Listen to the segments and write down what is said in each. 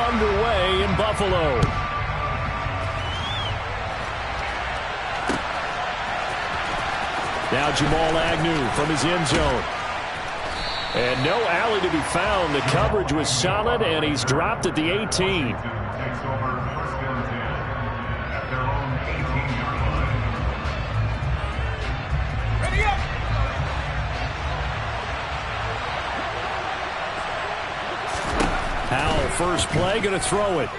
underway in Buffalo. Now Jamal Agnew from his end zone. And no alley to be found. The coverage was solid, and he's dropped at the 18. Howell, first play, going to throw it.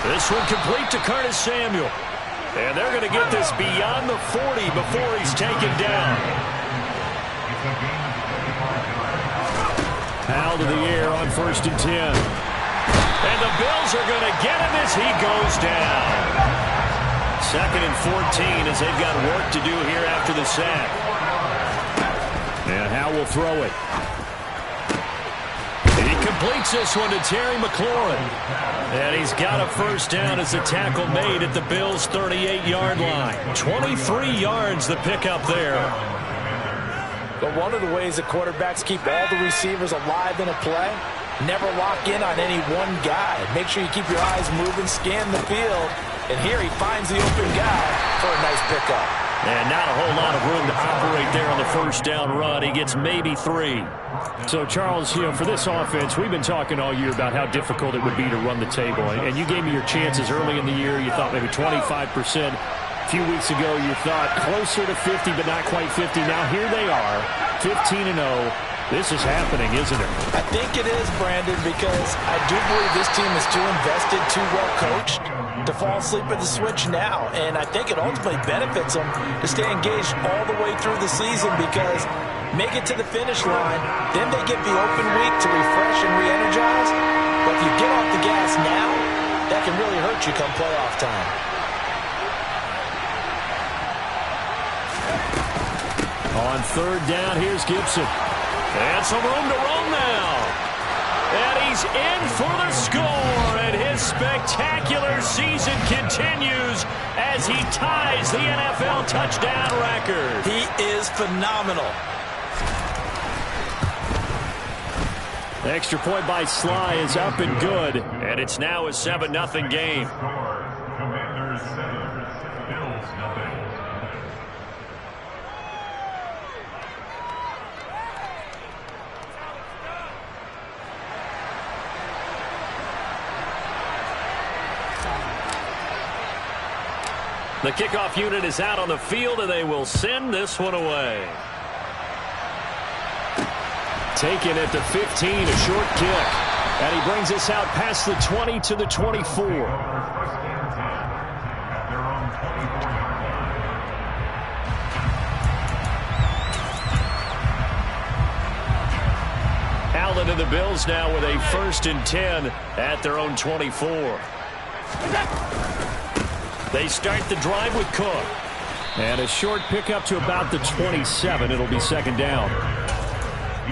This one complete to Curtis Samuel. And they're going to get this beyond the 40 before he's taken down. Howell to the air on 1st and 10. And the Bills are going to get him as he goes down. 2nd and 14 as they've got work to do here after the sack. And Howell will throw it. He completes this one to Terry McLaurin. And he's got a first down as the tackle made at the Bills' 38-yard line. 23 yards the pickup there. But one of the ways that quarterbacks keep all the receivers alive in a play, never lock in on any one guy. Make sure you keep your eyes moving, scan the field. And here he finds the open guy for a nice pickup. And not a whole lot of room to operate there on the first down run. He gets maybe 3. So, Charles, you know, for this offense, we've been talking all year about how difficult it would be to run the table. And you gave me your chances early in the year. You thought maybe 25%. A few weeks ago, you thought closer to 50, but not quite 50. Now here they are, 15-0. This is happening, isn't it? I think it is, Brandon, because I do believe this team is too invested, too well coached to fall asleep at the switch now. And I think it ultimately benefits them to stay engaged all the way through the season because make it to the finish line, then they get the open week to refresh and re-energize. But if you get off the gas now, that can really hurt you come playoff time. On 3rd down, here's Gibson. And some room to run now. And he's in for the score. And his spectacular season continues as he ties the NFL touchdown record. He is phenomenal. The extra point by Sly is up and good. And it's now a 7-0 game. Commanders 7, Bills 0. The kickoff unit is out on the field, and they will send this one away. Taken at the 15, a short kick. And he brings us out past the 20 to the 24. Allen and the Bills now with a 1st and 10 at their own 24. They start the drive with Cook. And a short pickup to about the 27. It'll be 2nd down.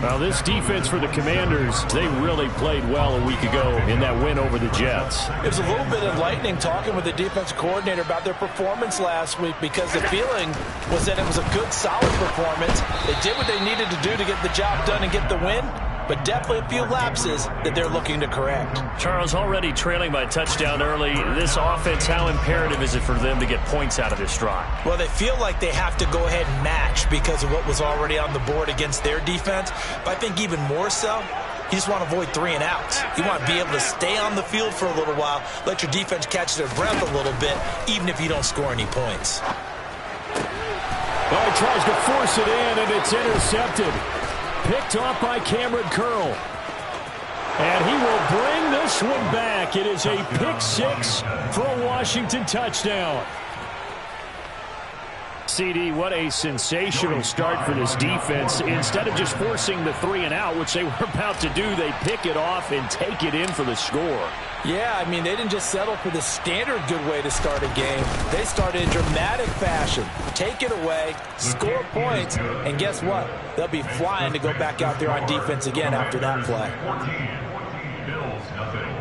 Now, this defense for the Commanders, they really played well a week ago in that win over the Jets. It was a little bit enlightening talking with the defense coordinator about their performance last week because the feeling was that it was a good, solid performance. They did what they needed to do to get the job done and get the win, but definitely a few lapses that they're looking to correct. Charles, already trailing by a touchdown early. This offense, how imperative is it for them to get points out of this drive? Well, they feel like they have to go ahead and match because of what was already on the board against their defense. But I think even more so, you just want to avoid 3 and outs. You want to be able to stay on the field for a little while, let your defense catch their breath a little bit, even if you don't score any points. Oh, he tries to force it in, and it's intercepted. Picked off by Cameron Curl. And he will bring this one back. It is a pick 6 for a Washington touchdown. CD, what a sensational start for this defense. Instead of just forcing the 3 and out, which they were about to do, they pick it off and take it in for the score. Yeah, I mean, they didn't just settle for the standard good way to start a game. They started in dramatic fashion. Take it away, score points, and guess what? They'll be flying to go back out there on defense again after that play. 14, Bills 0.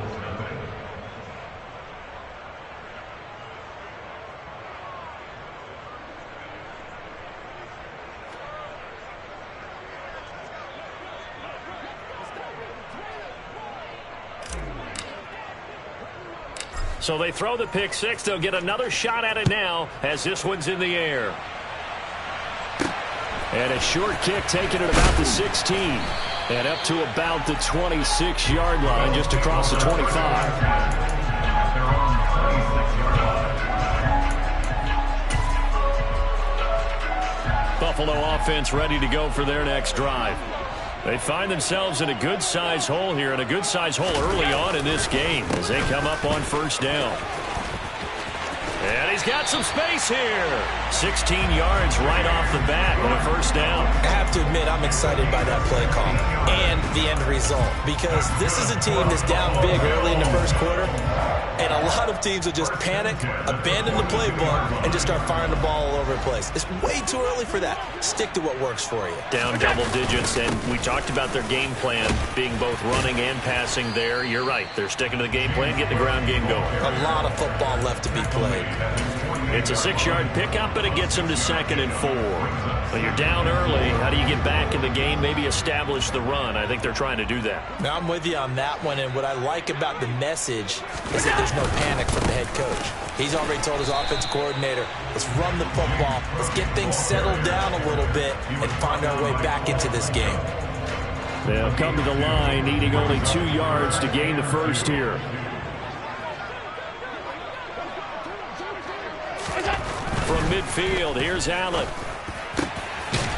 So they throw the pick six. They'll get another shot at it now as this one's in the air. And a short kick taken at about the 16. And up to about the 26-yard line, just across the 25. Buffalo offense ready to go for their next drive. They find themselves in a good-sized hole here, and a good-sized hole early on in this game as they come up on first down. And he's got some space here. 16 yards right off the bat on a first down. I have to admit, I'm excited by that play call and the end result, because this is a team that's down big early in the first quarter, and a lot of teams will just panic, abandon the playbook, and just start firing the ball all over the place. It's way too early for that. Stick to what works for you. Down double digits, and we talked about their game plan being both running and passing there. You're right. They're sticking to the game plan, getting the ground game going. A lot of football left to be played. It's a 6-yard pickup, but it gets them to 2nd and 4. When you're down early, how do you get back in the game, maybe establish the run? I think they're trying to do that. Now, I'm with you on that one, and what I like about the message is that there's no panic from the head coach. He's already told his offensive coordinator, let's run the football, let's get things settled down a little bit, and find our way back into this game. They'll come to the line, needing only 2 yards to gain the first here. From midfield, here's Allen.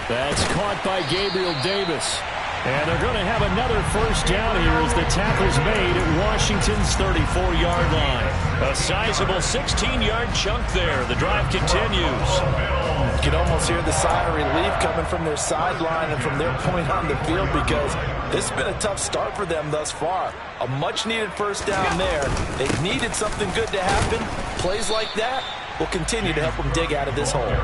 That's caught by Gabriel Davis. And they're going to have another first down here as the tackle's made at Washington's 34-yard line. A sizable 16-yard chunk there. The drive continues. You can almost hear the sigh of relief coming from their sideline and from their point on the field, because this has been a tough start for them thus far. A much-needed first down there. They've needed something good to happen. Plays like that will continue to help them dig out of this hole.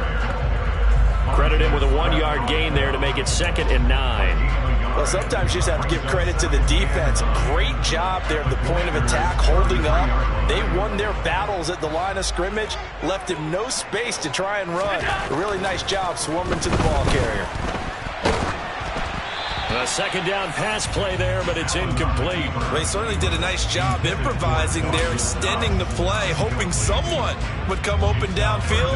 Credit him with a 1-yard gain there to make it 2nd and 9. Well, sometimes you just have to give credit to the defense. Great job there at the point of attack, holding up. They won their battles at the line of scrimmage, left him no space to try and run. A really nice job swarming to the ball carrier. A second down pass play there, but it's incomplete. Well, he certainly did a nice job improvising there, extending the play, hoping someone would come open downfield,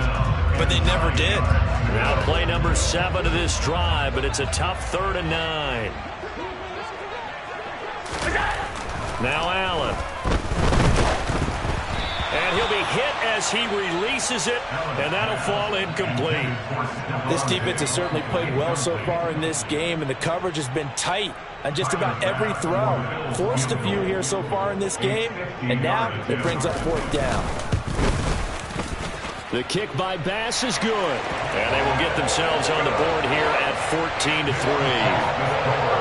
but they never did. Now play number 7 of this drive, but it's a tough 3rd and 9. Now Allen. And he'll be hit as he releases it, and that'll fall incomplete. This defense has certainly played well so far in this game, and the coverage has been tight on just about every throw. Forced a few here so far in this game, and now it brings up 4th down. The kick by Bass is good. And they will get themselves on the board here at 14-3.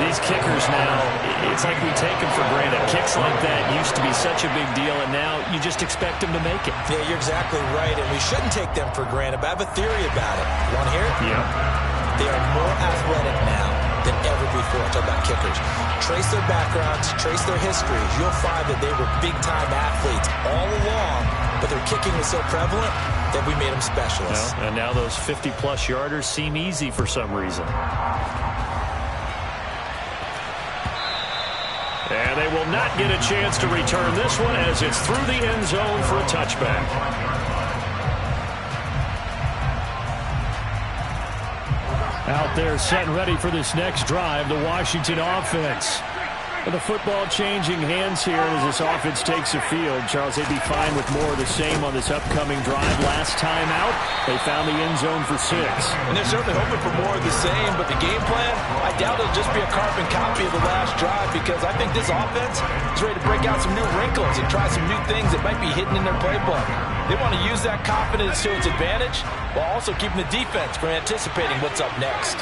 These kickers now, it's like we take them for granted. Kicks like that used to be such a big deal, and now you just expect them to make it. Yeah, you're exactly right, and we shouldn't take them for granted, but I have a theory about it. You want to hear it? Yeah. They are more athletic now than ever before. I'm talking about kickers. Trace their backgrounds, trace their histories. You'll find that they were big-time athletes all along, but their kicking was so prevalent that we made them specialists. Well, and now those 50-plus yarders seem easy for some reason. And they will not get a chance to return this one as it's through the end zone for a touchback. Out there set and ready for this next drive, the Washington offense. The football changing hands here as this offense takes the field. Charles, they'd be fine with more of the same on this upcoming drive. Last time out, they found the end zone for 6. And they're certainly hoping for more of the same, but the game plan, I doubt it'll just be a carbon copy of the last drive, because I think this offense is ready to break out some new wrinkles and try some new things that might be hidden in their playbook. They want to use that confidence to its advantage while also keeping the defense from anticipating what's up next.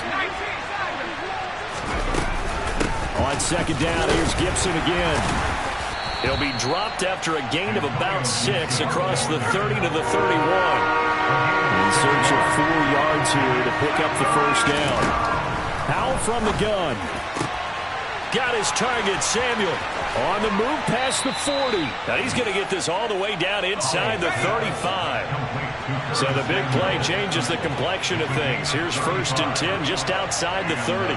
On second down, here's Gibson again. He'll be dropped after a gain of about 6 across the 30 to the 31. In search of 4 yards here to pick up the first down. Howell from the gun. Got his target, Samuel. On the move past the 40. Now he's going to get this all the way down inside the 35. So the big play changes the complexion of things. Here's 1st and 10 just outside the 30.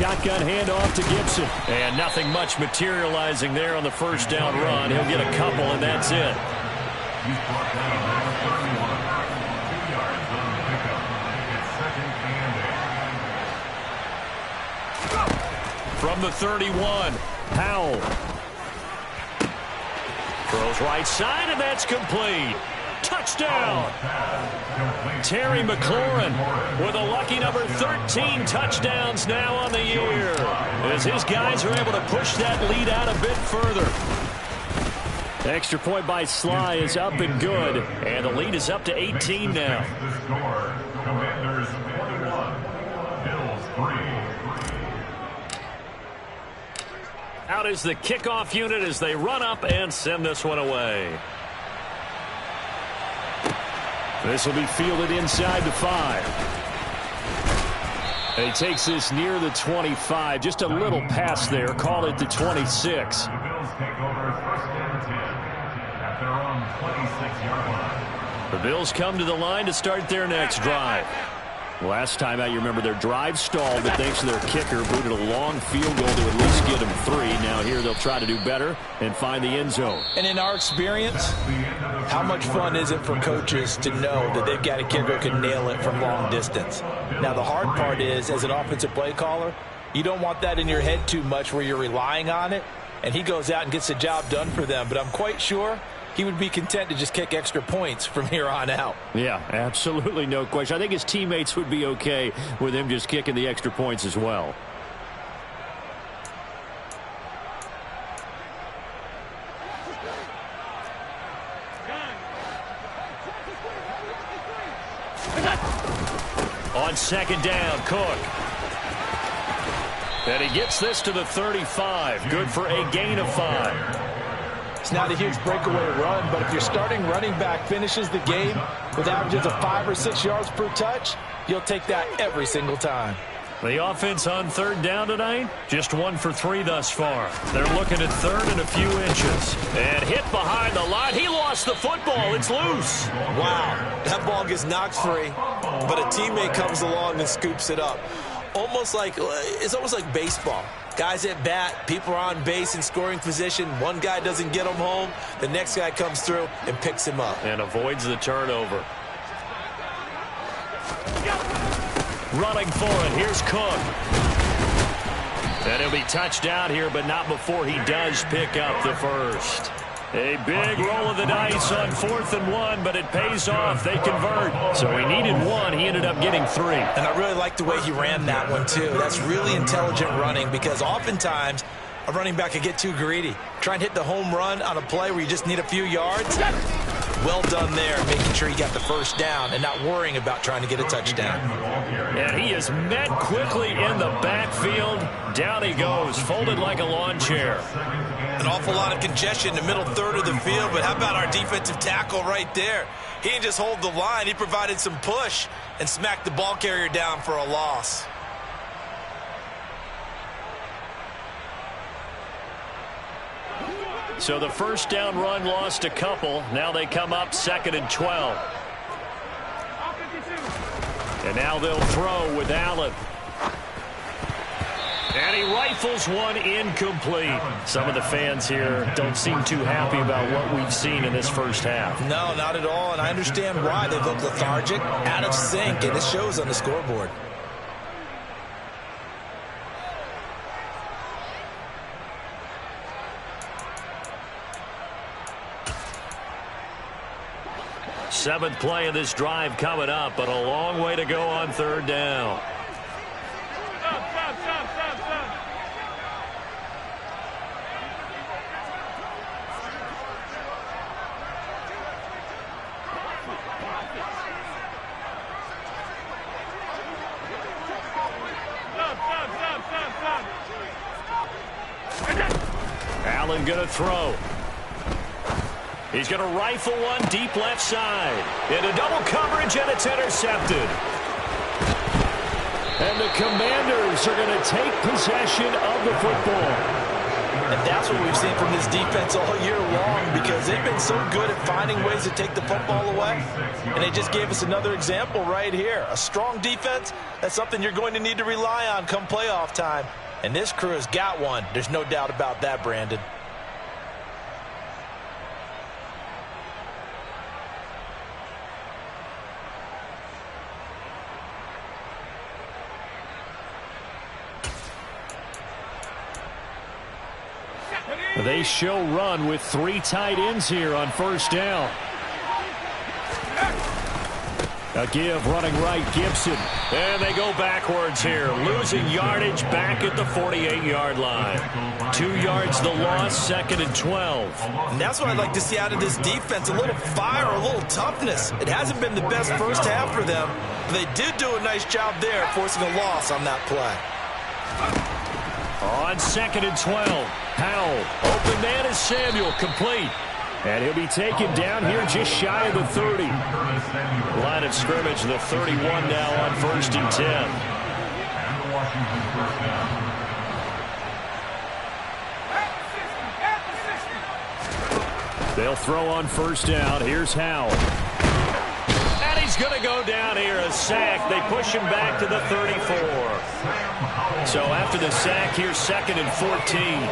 shotgun handoff to Gibson. And nothing much materializing there on the first down run. He'll get a couple, and that's it. He's brought down at 31. 2 yards on the pickup. It's second and 8. From the 31, Powell. Throws right side, and that's complete. Touchdown! Terry McLaurin with a lucky number 13 touchdowns now on the year, as his guys are able to push that lead out a bit further. Extra point by Sly is up and good, and the lead is up to 18 now. The score, Commanders 41, Bills 3. Out is the kickoff unit as they run up and send this one away. This will be fielded inside the 5. And he takes this near the 25. Just a little pass there. Call it the 26. The Bills take over first and 10 at their own 26-yard line. The Bills come to the line to start their next drive. Last time out, you remember their drive stalled, but thanks to their kicker, booted a long field goal to at least get them 3. Now here they'll try to do better and find the end zone. And in our experience, how much fun is it for coaches to know that they've got a kicker who can nail it from long distance? Now, the hard part is, as an offensive play caller, you don't want that in your head too much where you're relying on it, and he goes out and gets the job done for them. But I'm quite sure he would be content to just kick extra points from here on out. Yeah, absolutely no question. I think his teammates would be okay with him just kicking the extra points as well. On second down, Cook. And he gets this to the 35. Good for a gain of 5. It's not a huge breakaway run, but if your starting running back finishes the game with averages of 5 or 6 yards per touch, you'll take that every single time. The offense on third down tonight, just 1 for 3 thus far. They're looking at third and a few inches. And hit behind the line. He lost the football. It's loose. Wow, that ball gets knocked free, but a teammate comes along and scoops it up. It's almost like baseball. Guys at bat, people are on base in scoring position. One guy doesn't get him home. The next guy comes through and picks him up. And avoids the turnover. Running for it. Here's Cook. And he'll be touched out here, but not before he does pick up the first. A big roll of the dice on 4th and 1, but it pays off. They convert. So he needed 1. He ended up getting 3. And I really like the way he ran that one, too. That's really intelligent running, because oftentimes a running back could get too greedy. Try and hit the home run on a play where you just need a few yards. Well done there, making sure he got the first down and not worrying about trying to get a touchdown. And he is met quickly in the backfield. Down he goes, folded like a lawn chair. An awful lot of congestion in the middle third of the field, but how about our defensive tackle right there? He didn't just hold the line, he provided some push and smacked the ball carrier down for a loss. So the first down run lost a couple. Now they come up 2nd and 12. And now they'll throw with Allen. And he rifles one incomplete. Some of the fans here don't seem too happy about what we've seen in this first half. No, not at all, and I understand why. They look lethargic, out of sync, and it shows on the scoreboard. Seventh play of this drive coming up, but a long way to go on third down. Allen gonna throw. He's going to rifle one deep left side. Into double coverage, and it's intercepted. And the Commanders are going to take possession of the football. And that's what we've seen from this defense all year long, because they've been so good at finding ways to take the football away. And they just gave us another example right here. A strong defense, that's something you're going to need to rely on come playoff time. And this crew has got one. There's no doubt about that, Brandon. They show run with 3 tight ends here on first down. A give running right, Gibson. And they go backwards here, losing yardage back at the 48-yard line. 2 yards the loss, 2nd and 12. And that's what I'd like to see out of this defense, a little fire, a little toughness. It hasn't been the best first half for them, but they did do a nice job there, forcing a loss on that play. On 2nd and 12, Howell, open man is Samuel, complete. And he'll be taken down here just shy of the 30. Line of scrimmage, the 31 now on 1st and 10. They'll throw on first down. Here's Howell. And he's going to go down here, a sack. They push him back to the 34. So after the sack, here's 2nd and 14.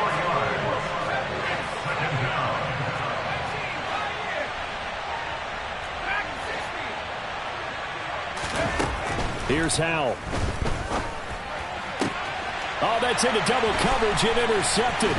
Here's Howell. Oh, that's into double coverage and intercepted.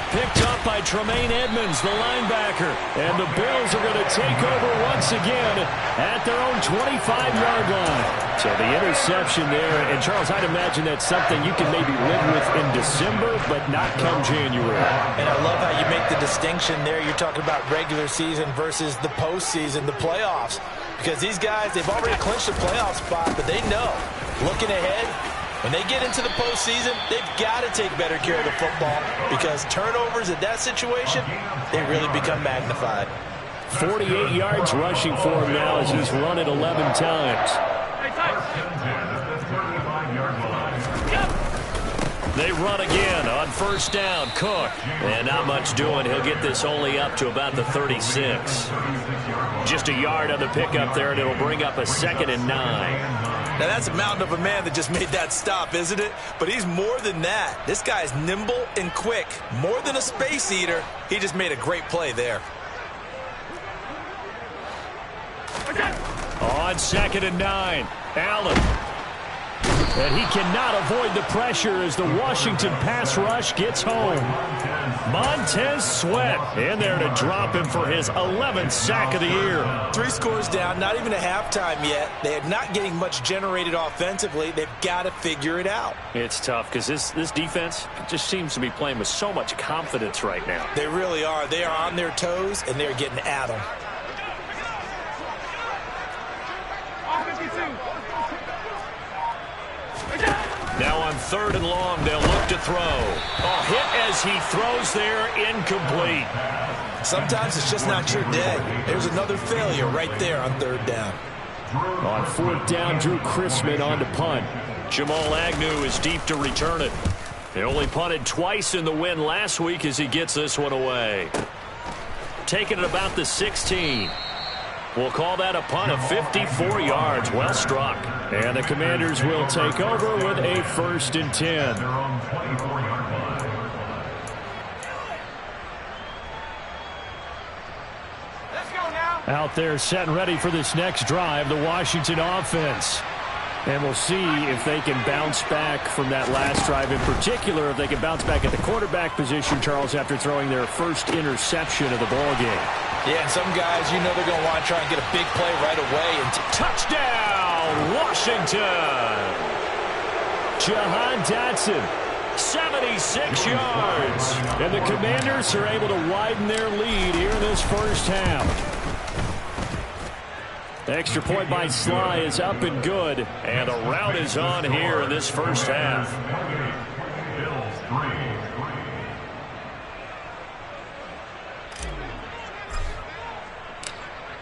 Picked up by Tremaine Edmonds, the linebacker. And the Bills are going to take over once again at their own 25-yard line. So the interception there. And, Charles, I'd imagine that's something you can maybe live with in December, but not come January. And I love how you make the distinction there. You're talking about regular season versus the postseason, the playoffs. Because these guys, they've already clinched the playoff spot, but they know, looking ahead, when they get into the postseason, they've got to take better care of the football, because turnovers in that situation, they really become magnified. 48 yards rushing for him now as he's run it 11 times. They run again on first down. Cook. And not much doing. He'll get this only up to about the 36. Just a yard on the pickup there, and it'll bring up a 2nd and 9. Now, that's a mountain of a man that just made that stop, isn't it? But he's more than that. This guy's nimble and quick. More than a space eater. He just made a great play there. On 2nd and 9, Allen. And he cannot avoid the pressure as the Washington pass rush gets home. Montez Sweat in there to drop him for his 11th sack of the year. 3 scores down, not even a halftime yet. They are not getting much generated offensively. They've got to figure it out. It's tough because this defense just seems to be playing with so much confidence right now. They really are. They are on their toes, and they're getting at them. Now on 3rd and long, they'll look to throw. Oh, hit as he throws there, incomplete. Sometimes it's just not your day. There's another failure right there on 3rd down. On 4th down, Drew Chrisman on to punt. Jamal Agnew is deep to return it. They only punted twice in the win last week as he gets this one away. Taking it about the 16. We'll call that a punt of 54 yards. Well struck. And the Commanders will take over with a 1st and 10. Out there set and ready for this next drive, the Washington offense. And we'll see if they can bounce back from that last drive. In particular, if they can bounce back at the quarterback position, Charles, after throwing their first interception of the ballgame. Yeah, and some guys, you know they're going to want to try and get a big play right away. And touchdown, Washington! Jahan Dotson, 76 yards. And the Commanders are able to widen their lead here in this first half. The extra point by Sly is up and good. And a rout is on here in this first half.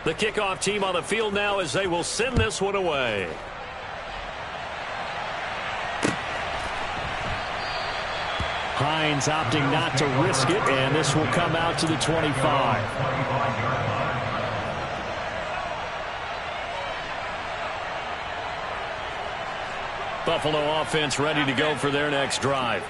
The kickoff team on the field now as they will send this one away. Lions opting not to risk it, and this will come out to the 25. Buffalo offense ready to go for their next drive.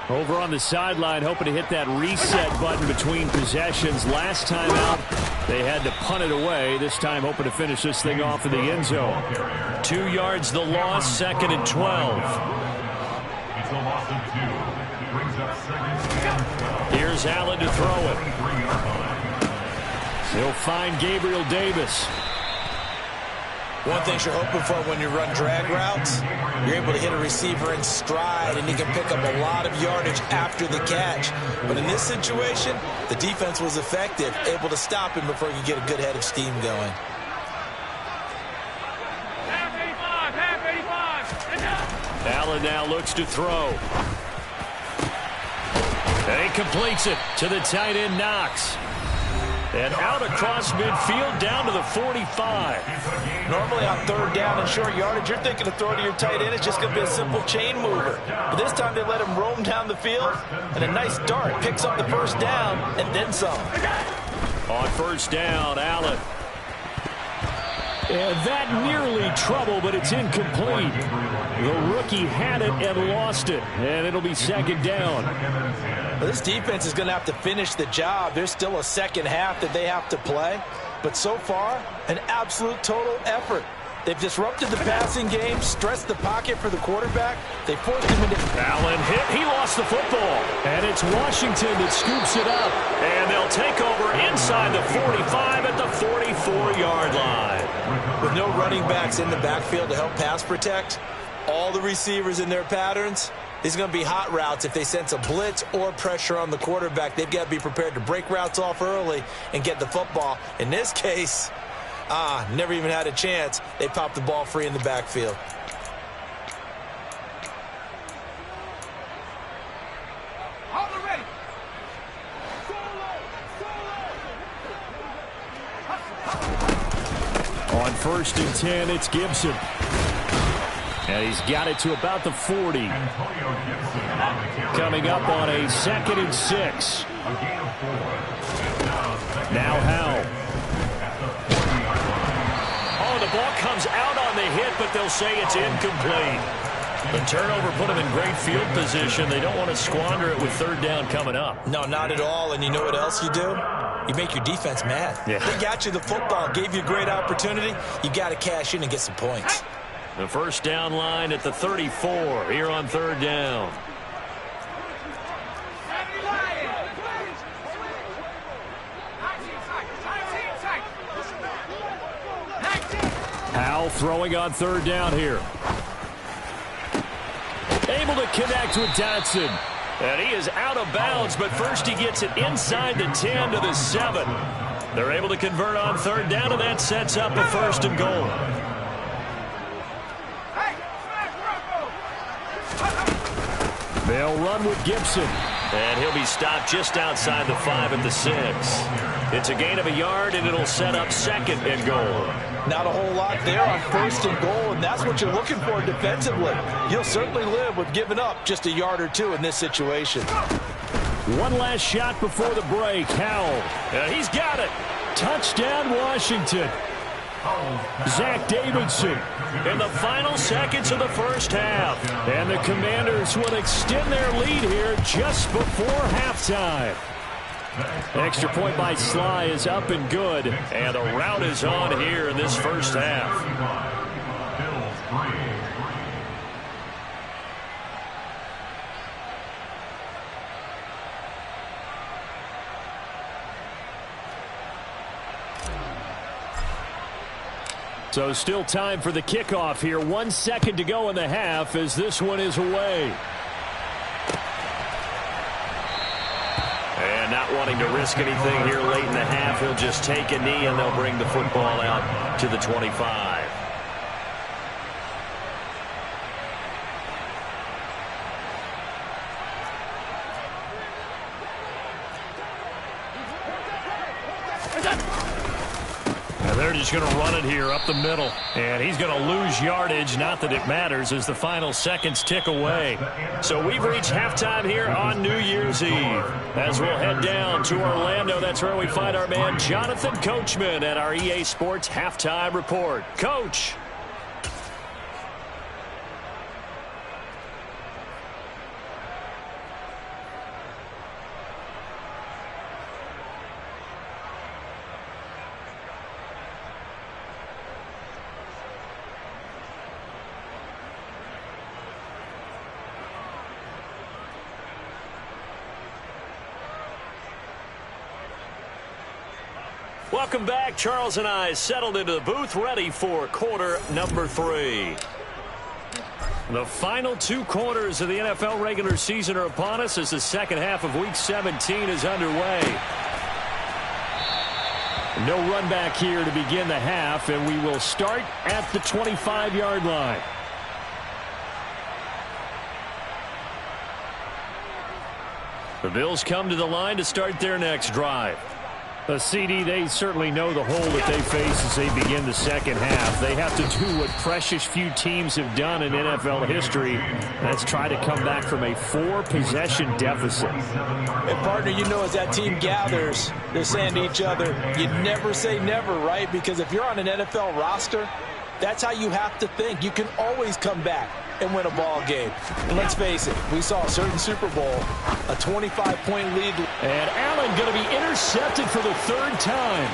Over on the sideline, hoping to hit that reset button between possessions. Last time out, they had to punt it away. This time, hoping to finish this thing off in the end zone. 2 yards the loss, 2nd and 12. It's a loss of 2. Brings up 2nd and 12. Here's Allen to throw it. He'll find Gabriel Davis. One thing you're hoping for when you run drag routes, you're able to hit a receiver in stride, and he can pick up a lot of yardage after the catch. But in this situation, the defense was effective, able to stop him before he could get a good head of steam going. Allen now looks to throw. And he completes it to the tight end, Knox. And out across midfield down to the 45. Normally on 3rd down and short yardage, you're thinking of throwing to your tight end. It's just going to be a simple chain mover. But this time they let him roam down the field, and a nice dart picks up the 1st down and then some. On 1st down, Allen. And that nearly trouble, but it's incomplete. The rookie had it and lost it, and it'll be 2nd down. Well, this defense is going to have to finish the job. There's still a second half that they have to play. But so far, an absolute total effort. They've disrupted the passing game, stressed the pocket for the quarterback. They forced him into... Allen hit. He lost the football. And it's Washington that scoops it up. And they'll take over inside the 45 at the 44-yard line. With no running backs in the backfield to help pass protect, all the receivers in their patterns, these are going to be hot routes. If they sense a blitz or pressure on the quarterback, they've got to be prepared to break routes off early and get the football. In this case, never even had a chance. They popped the ball free in the backfield. On 1st and 10, it's Gibson. And he's got it to about the 40. Coming up on a 2nd and 6. Now Howell. Oh, the ball comes out on the hit, but they'll say it's incomplete. The turnover put them in great field position. They don't want to squander it with 3rd down coming up. No, not at all. And you know what else you do? You make your defense mad. Yeah. They got you the football, gave you a great opportunity. You got to cash in and get some points. The 1st down line at the 34 here on 3rd down. Howell throwing on 3rd down here. Able to connect with Dotson. And he is out of bounds, but first he gets it inside the 10 to the 7. They're able to convert on 3rd down, and that sets up a 1st and goal. They'll run with Gibson. And he'll be stopped just outside the 5 at the 6. It's a gain of a yard, and it'll set up 2nd and goal. Not a whole lot there on 1st and goal, and that's what you're looking for defensively. You'll certainly live with giving up just a yard or 2 in this situation. One last shot before the break. Howell. And he's got it. Touchdown, Washington. Zach Davidson in the final seconds of the 1st half. And the Commanders will extend their lead here just before halftime. Extra point by Sly is up and good. And the route is on here in this 1st half. So still time for the kickoff here. 1 second to go in the half as this one is away. And not wanting to risk anything here late in the half, he'll just take a knee and they'll bring the football out to the 25. And they're just going to run it here up the middle. And he's going to lose yardage. Not that it matters as the final seconds tick away. So we've reached halftime here on New Year's Eve. As we'll head down to Orlando, that's where we find our man Jonathan Coachman at our EA Sports Halftime Report. Coach. Welcome back. Charles and I settled into the booth, ready for quarter number 3. The final 2 quarters of the NFL regular season are upon us as the second half of Week 17 is underway. No run back here to begin the half, and we will start at the 25-yard line. The Bills come to the line to start their next drive. The CD, they certainly know the hole that they face as they begin the second half. They have to do what precious few teams have done in NFL history. That's try to come back from a 4-possession deficit. And, partner, you know as that team gathers, they're saying to each other, you never say never, right? Because if you're on an NFL roster, that's how you have to think. You can always come back and win a ball game. And let's face it, we saw a certain Super Bowl, a 25-point lead. And Allen going to be intercepted for the 3rd time.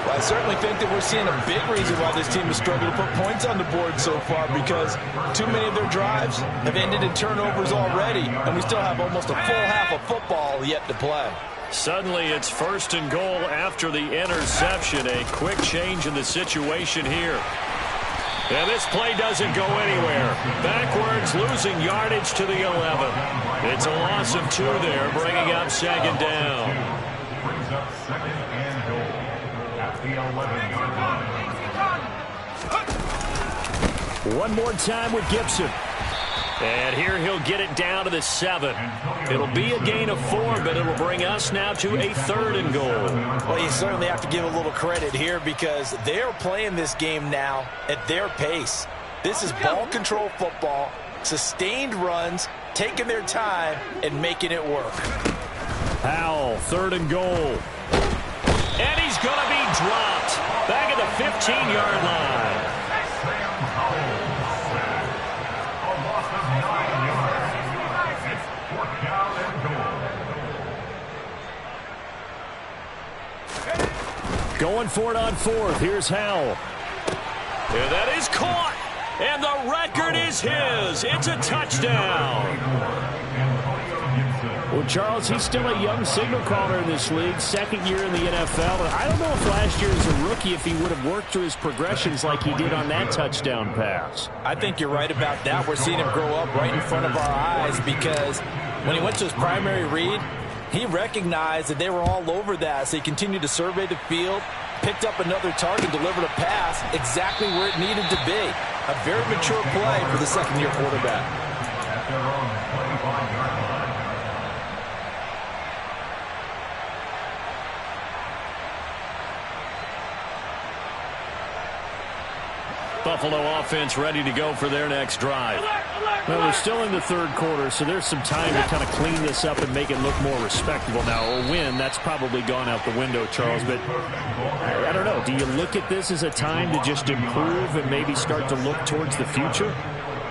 Well, I certainly think that we're seeing a big reason why this team has struggled to put points on the board so far, because too many of their drives have ended in turnovers already, and we still have almost a full half of football yet to play. Suddenly it's 1st and goal after the interception. A quick change in the situation here. And this play doesn't go anywhere. Backwards, losing yardage to the 11. It's a loss of 2 there, bringing up 2nd down. Brings up 2nd and goal at the 11-yard line. One more time with Gibson. And here he'll get it down to the 7. It'll be a gain of 4, but it'll bring us now to a 3rd and goal. Well, you certainly have to give a little credit here because they're playing this game now at their pace. This is ball control football, sustained runs, taking their time, and making it work. Powell, 3rd and goal. And he's going to be dropped. Back at the 15-yard line. Going for it on 4th. Here's Howell. And that is caught. And the record is his. It's a touchdown. Well, Charles, he's still a young signal caller in this league. 2nd year in the NFL. And I don't know if last year as a rookie if he would have worked through his progressions like he did on that touchdown pass. I think you're right about that. We're seeing him grow up right in front of our eyes because when he went to his primary read, he recognized that they were all over that, so he continued to survey the field, picked up another target, delivered a pass exactly where it needed to be. A very mature play for the 2nd-year quarterback. At their own 25-yard line. Buffalo offense ready to go for their next drive. Well, we're still in the 3rd quarter, so there's some time to kind of clean this up and make it look more respectable. Now, a win, that's probably gone out the window, Charles, but I don't know. Do you look at this as a time to just improve and maybe start to look towards the future?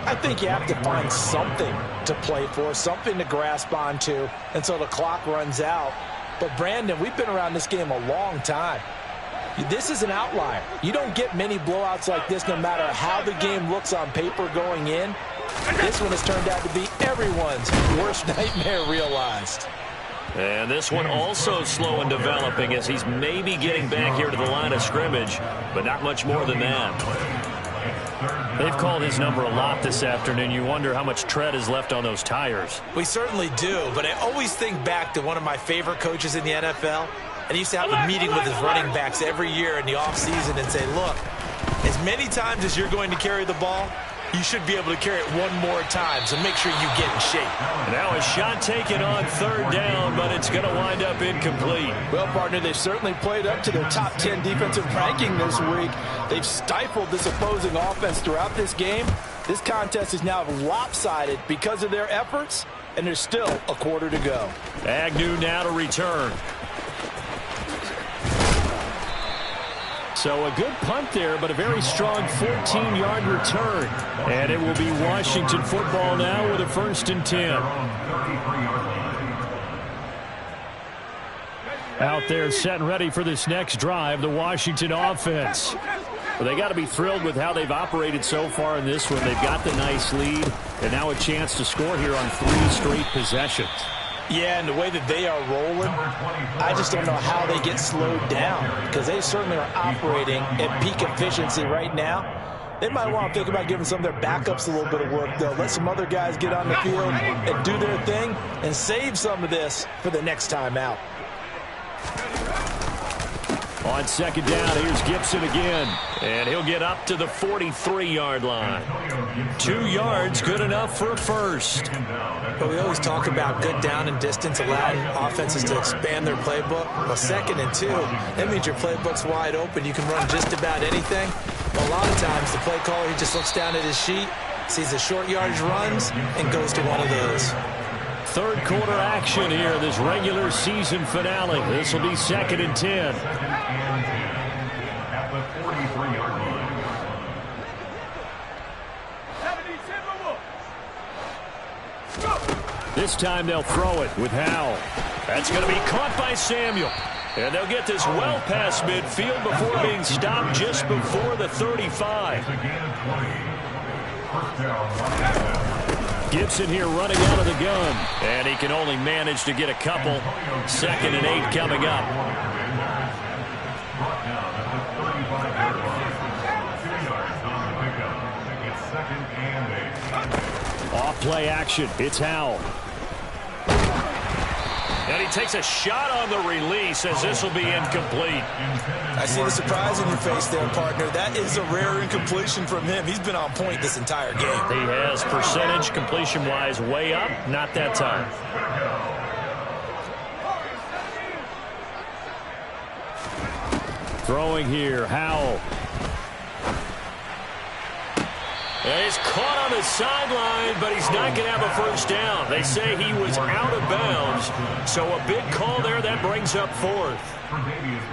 I think you have to find something to play for, something to grasp onto until the clock runs out. But, Brandon, we've been around this game a long time. This is an outlier. You don't get many blowouts like this no matter how the game looks on paper going in. This one has turned out to be everyone's worst nightmare realized. And this one also slow in developing as he's maybe getting back here to the line of scrimmage, but not much more than that. They've called his number a lot this afternoon. You wonder how much tread is left on those tires. We certainly do, but I always think back to one of my favorite coaches in the NFL. And he used to have a meeting with his running backs every year in the offseason and say, look, as many times as you're going to carry the ball, you should be able to carry it one more time, so make sure you get in shape. Now a shot taken on third down, but it's going to wind up incomplete. Well, partner, they've certainly played up to their top 10 defensive ranking this week. They've stifled this opposing offense throughout this game. This contest is now lopsided because of their efforts, and there's still a quarter to go. Agnew now to return. So a good punt there, but a very strong 14-yard return. And it will be Washington football now with a 1st and 10. Out there set and ready for this next drive, the Washington offense. Well, they got to be thrilled with how they've operated so far in this one. They've got the nice lead, and now a chance to score here on 3 straight possessions. Yeah, and the way that they are rolling, I just don't know how they get slowed down, because they certainly are operating at peak efficiency right now. They might want to think about giving some of their backups a little bit of work, though. Let some other guys get on the field and do their thing and save some of this for the next time out. On 2nd down, here's Gibson again. And he'll get up to the 43-yard line. 2 yards, good enough for a first. But we always talk about good down and distance, allowing offenses to expand their playbook. Well, 2nd and 2, that means your playbook's wide open. You can run just about anything. Well, a lot of times, the play caller, he just looks down at his sheet, sees the short yardage runs, and goes to one of those. 3rd quarter action here, this regular season finale. This will be 2nd and 10. At the 43-yard line. This time they'll throw it with Howell. That's going to be caught by Samuel. And they'll get this well past midfield before being stopped just before the 35. Gibson here running out of the gun. And he can only manage to get a couple. 2nd and 8 coming up. Off play action. It's Howell. And he takes a shot on the release as this will be incomplete. I see the surprise in your face there, partner. That is a rare incompletion from him. He's been on point this entire game. He has percentage completion-wise way up. Not that time. Throwing here, Howell. And he's caught on the sideline, but he's not going to have a first down. They say he was out of bounds, so a big call there. That brings up 4th.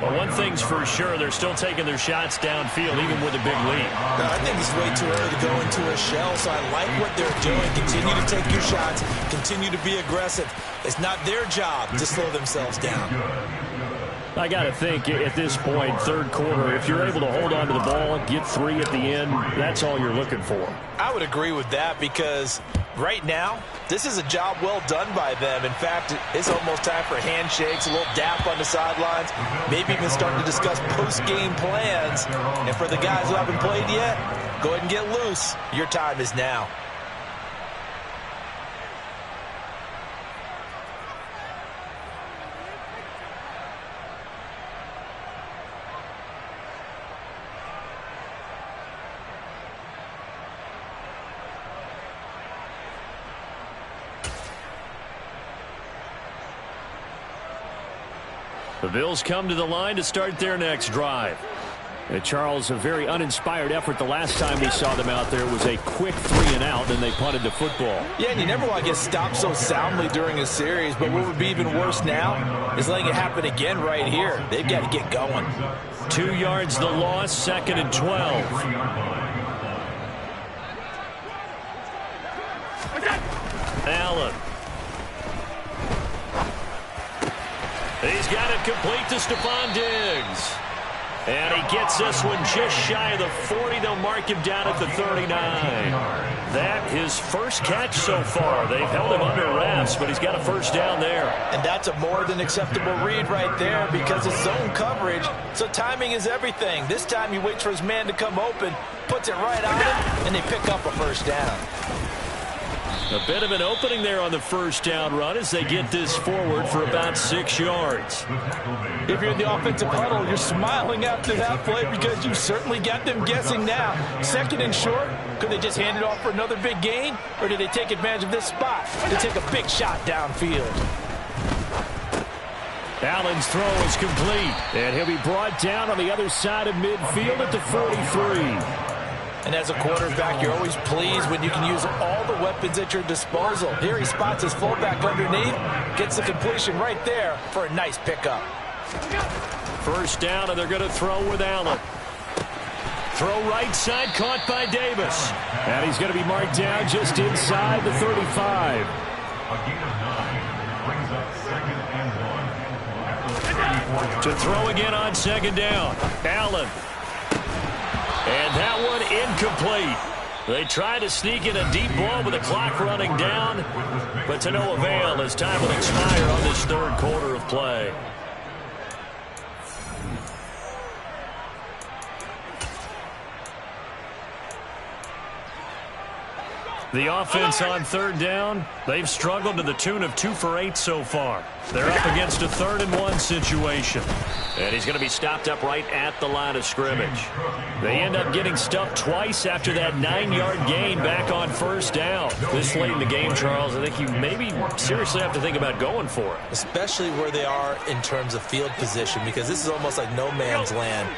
But one thing's for sure, they're still taking their shots downfield, even with a big lead. No, I think it's way too early to go into a shell, so I like what they're doing. Continue to take your shots. Continue to be aggressive. It's not their job to slow themselves down. I got to think at this point, 3rd quarter, if you're able to hold on to the ball, get 3 at the end, that's all you're looking for. I would agree with that because right now, this is a job well done by them. In fact, it's almost time for handshakes, a little dap on the sidelines, maybe even starting to discuss post-game plans. And for the guys who haven't played yet, go ahead and get loose. Your time is now. The Bills come to the line to start their next drive. Charles, a very uninspired effort the last time we saw them out there. It was a quick 3 and out, and they punted the football. Yeah, and you never want to get stopped so soundly during a series, but what would be even worse now is letting it happen again right here. They've got to get going. 2 yards the loss, 2nd and 12. Allen. He's got it complete to Stephon Diggs. And he gets this one just shy of the 40. They'll mark him down at the 39. That his first catch so far. They've held him under wraps, but he's got a first down there. And that's a more than acceptable read right there because it's zone coverage, so timing is everything. This time he waits for his man to come open, puts it right on him, and they pick up a first down. A bit of an opening there on the first down run as they get this forward for about 6 yards. If you're in the offensive huddle, you're smiling after that play because you certainly got them guessing now. 2nd and short, could they just hand it off for another big gain? Or did they take advantage of this spot to take a big shot downfield? Allen's throw is complete, and he'll be brought down on the other side of midfield at the 43. And as a quarterback, you're always pleased when you can use all the weapons at your disposal. Here he spots his fullback underneath, gets the completion right there for a nice pickup. First down, and they're going to throw with Allen. Throw right side, caught by Davis. And he's going to be marked down just inside the 35. A gain of 9 brings up 2nd and 1. After 34 yards. To throw again on 2nd down. Allen. And that one incomplete. They try to sneak in a deep ball with the clock running down, but to no avail as time will expire on this 3rd quarter of play. The offense on 3rd down, they've struggled to the tune of 2 for 8 so far. They're up against a 3rd and 1 situation. And he's going to be stopped up right at the line of scrimmage. They end up getting stuffed twice after that 9-yard gain back on 1st down. This late in the game, Charles, I think you maybe seriously have to think about going for it. Especially where they are in terms of field position, because this is almost like no man's land.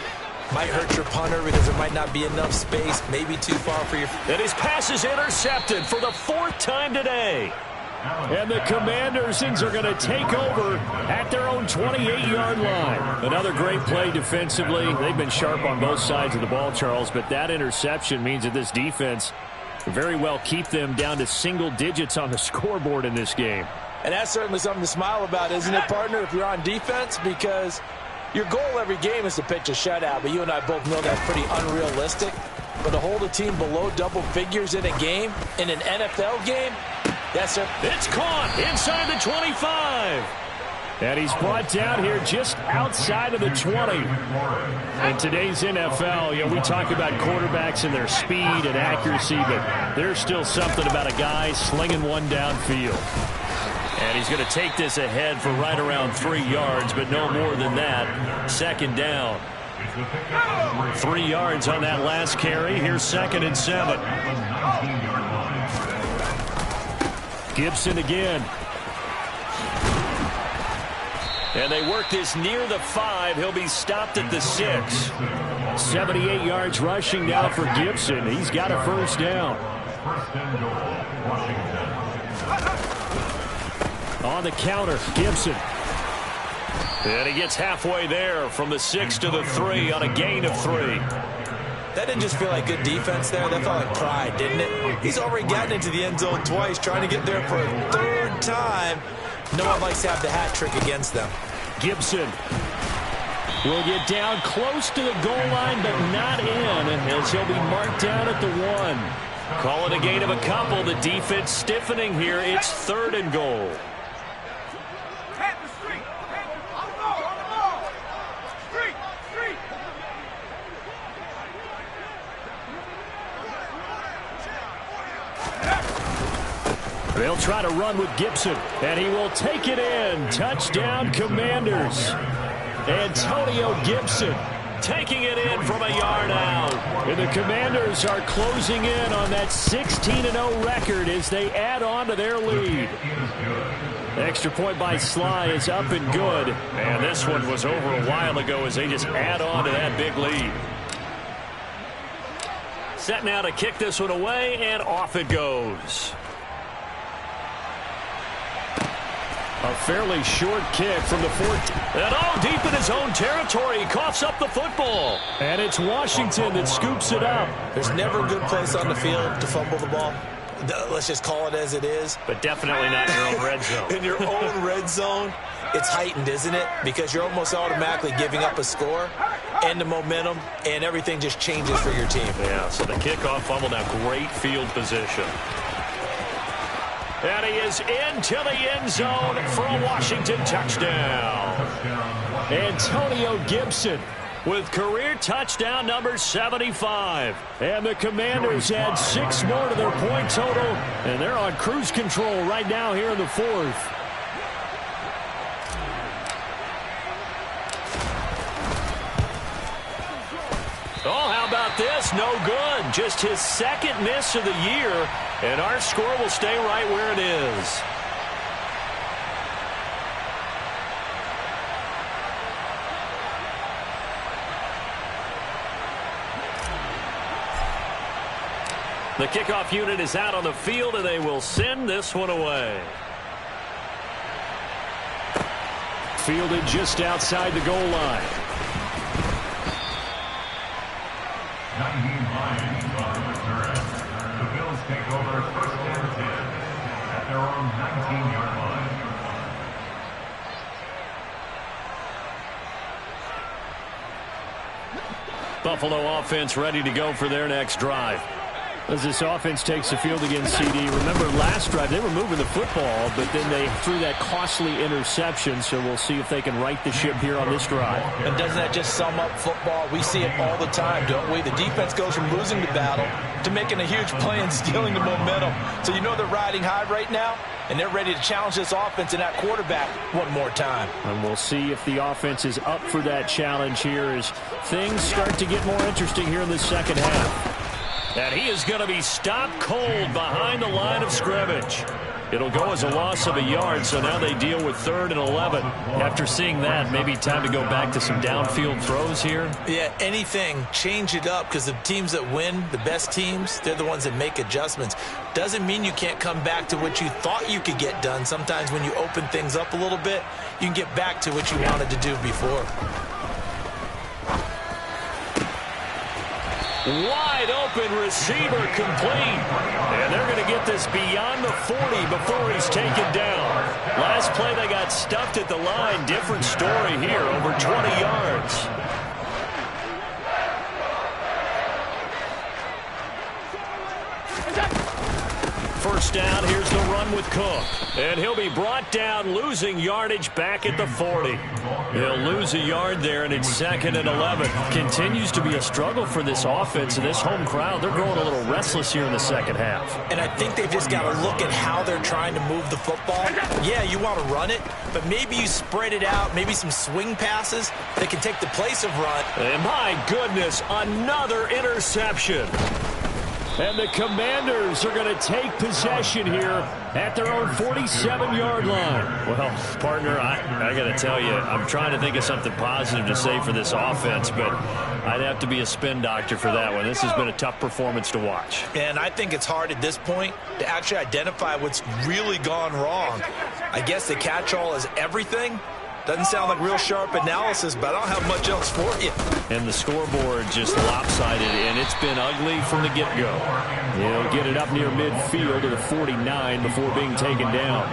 Might hurt your punter because there might not be enough space, maybe too far for your... And his pass is intercepted for the 4th time today. And the Commanders are going to take over at their own 28-yard line. Another great play defensively. They've been sharp on both sides of the ball, Charles, but that interception means that this defense very well keep them down to single digits on the scoreboard in this game. And that's certainly something to smile about, isn't it, partner, if you're on defense? Because your goal every game is to pitch a shutout, but you and I both know that's pretty unrealistic. But to hold a team below double figures in a game, in an NFL game, that's it. It's caught inside the 25. And he's brought down here just outside of the 20. In today's NFL, we talk about quarterbacks and their speed and accuracy, but there's still something about a guy slinging one downfield. And he's going to take this ahead for right around 3 yards, but no more than that. 2nd down. 3 yards on that last carry. Here's 2nd and 7. Gibson again. And they work this near the 5. He'll be stopped at the 6. 78 yards rushing now for Gibson. He's got a 1st down. First and goal, Washington. On the counter, Gibson. And he gets halfway there from the 6 to the 3 on a gain of 3. That didn't just feel like good defense there. That felt like pride, didn't it? He's already gotten into the end zone twice, trying to get there for a 3rd time. No one likes to have the hat trick against them. Gibson will get down close to the goal line, but not in, as he'll be marked down at the 1. Call it a gain of a couple. The defense stiffening here. It's 3rd and goal. They'll try to run with Gibson, and he will take it in. Touchdown, Commanders. Antonio Gibson taking it in from a yard out. And the Commanders are closing in on that 16-0 record as they add on to their lead. Extra point by Sly is up and good. And this one was over a while ago as they just add on to that big lead. Set now to kick this one away, and off it goes. A fairly short kick from the 14. And deep in his own territory. He coughs up the football. And it's Washington that scoops it up. There's never a good place on the field to fumble the ball. Let's just call it as it is. But definitely not in your own red zone. In your own red zone, it's heightened, isn't it? Because you're almost automatically giving up a score and the momentum, and everything just changes for your team. Yeah, so the kickoff fumble, now great field position. And he is into the end zone for a Washington touchdown. Antonio Gibson with career touchdown number 75. And the Commanders add 6 more to their point total, and they're on cruise control right now here in the 4th. Oh, how about this? No good. Just his 2nd miss of the year, and our score will stay right where it is. The kickoff unit is out on the field, and they will send this one away. Fielded just outside the goal line. 19 Lions on the return. The Bills take over 1st and 10 at their own 19-yard line. Buffalo offense ready to go for their next drive. As this offense takes the field against CD, remember last drive they were moving the football, but then they threw that costly interception, so we'll see if they can right the ship here on this drive. And doesn't that just sum up football? We see it all the time, don't we? The defense goes from losing the battle to making a huge play and stealing the momentum. So you know they're riding high right now, and they're ready to challenge this offense and that quarterback one more time. And we'll see if the offense is up for that challenge here as things start to get more interesting here in the second half. And he is going to be stopped cold behind the line of scrimmage. It'll go as a loss of a yard, so now they deal with 3rd and 11. After seeing that, maybe time to go back to some downfield throws here. Yeah, anything, change it up, because the teams that win, the best teams, they're the ones that make adjustments. Doesn't mean you can't come back to what you thought you could get done. Sometimes when you open things up a little bit, you can get back to what you wanted to do before. Wide open receiver complete. And they're going to get this beyond the 40 before he's taken down. Last play they got stuffed at the line. Different story here, over 20 yards. First down, here's the run with Cook. And he'll be brought down, losing yardage back at the 40. He'll lose a yard there, and it's 2nd and 11. Continues to be a struggle for this offense and this home crowd. They're growing a little restless here in the second half. And I think they've just got to look at how they're trying to move the football. Yeah, you want to run it, but maybe you spread it out, maybe some swing passes that can take the place of run. And my goodness, another interception. And the Commanders are going to take possession here at their own 47-yard line. Well, partner, I got to tell you, I'm trying to think of something positive to say for this offense, but I'd have to be a spin doctor for that one. This has been a tough performance to watch. And I think it's hard at this point to actually identify what's really gone wrong. I guess the catch-all is everything. Doesn't sound like real sharp analysis, but I don't have much else for you. And the scoreboard just lopsided, and it's been ugly from the get-go. He'll get it up near midfield to the 49 before being taken down.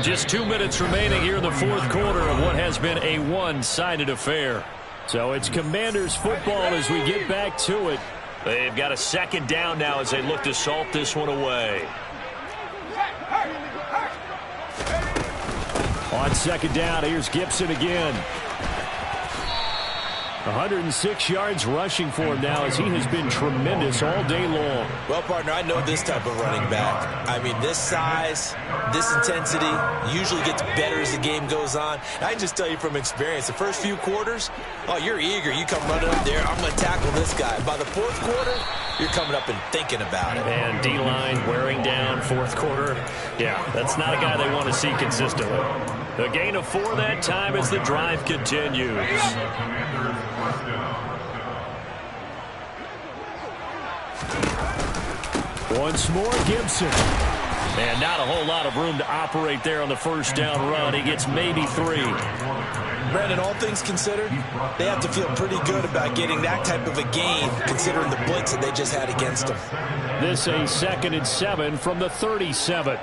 Just 2 minutes remaining here in the 4th quarter of what has been a one-sided affair. So it's Commanders football as we get back to it. They've got a 2nd down now as they look to salt this one away. On 2nd down, here's Gibson again. 106 yards rushing for him now as he has been tremendous all day long. Well, partner, I know this type of running back. I mean, this size, this intensity usually gets better as the game goes on. I can just tell you from experience, the first few quarters, oh, you're eager. You come running up there, I'm going to tackle this guy. By the 4th quarter, you're coming up and thinking about it. And D-line wearing down 4th quarter. Yeah, that's not a guy they want to see consistently. A gain of 4 that time as the drive continues. Once more, Gibson. And not a whole lot of room to operate there on the first down run. He gets maybe 3. Brandon, all things considered, they have to feel pretty good about getting that type of a gain, considering the blitz that they just had against them. This a 2nd and 7 from the 37.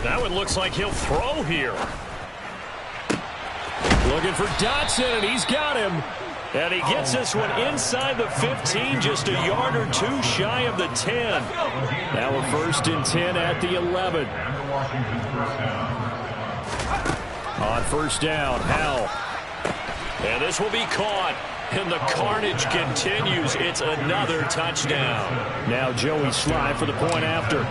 That one looks like he'll throw here. Looking for Dotson, and he's got him. And he gets this one inside the 15, just a yard or two shy of the 10. Now a 1st and 10 at the 11. On 1st down, Howell. And this will be caught. And the carnage continues. It's another touchdown. Now Joey Sly for the point after.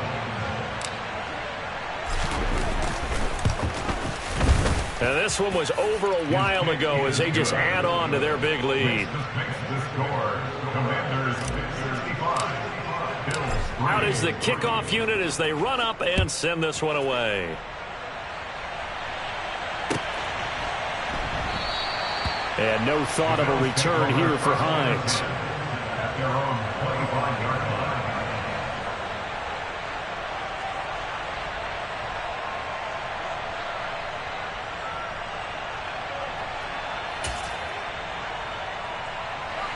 And this one was over a while ago as they just add on to their big lead. Out is the kickoff unit as they run up and send this one away. And no thought of a return here for Hines. At their own 25-yard line.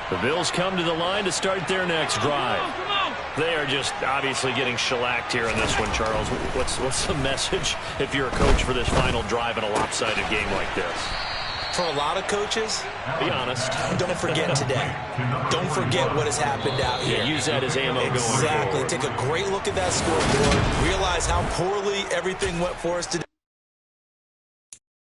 The Bills come to the line to start their next drive. They are just obviously getting shellacked here in this one, Charles. What's the message if you're a coach for this final drive in a lopsided game like this? For a lot of coaches, be honest. Don't forget today. Don't forget what has happened out here. Yeah, use that as ammo going forward. Exactly. Take a great look at that scoreboard. Realize how poorly everything went for us today.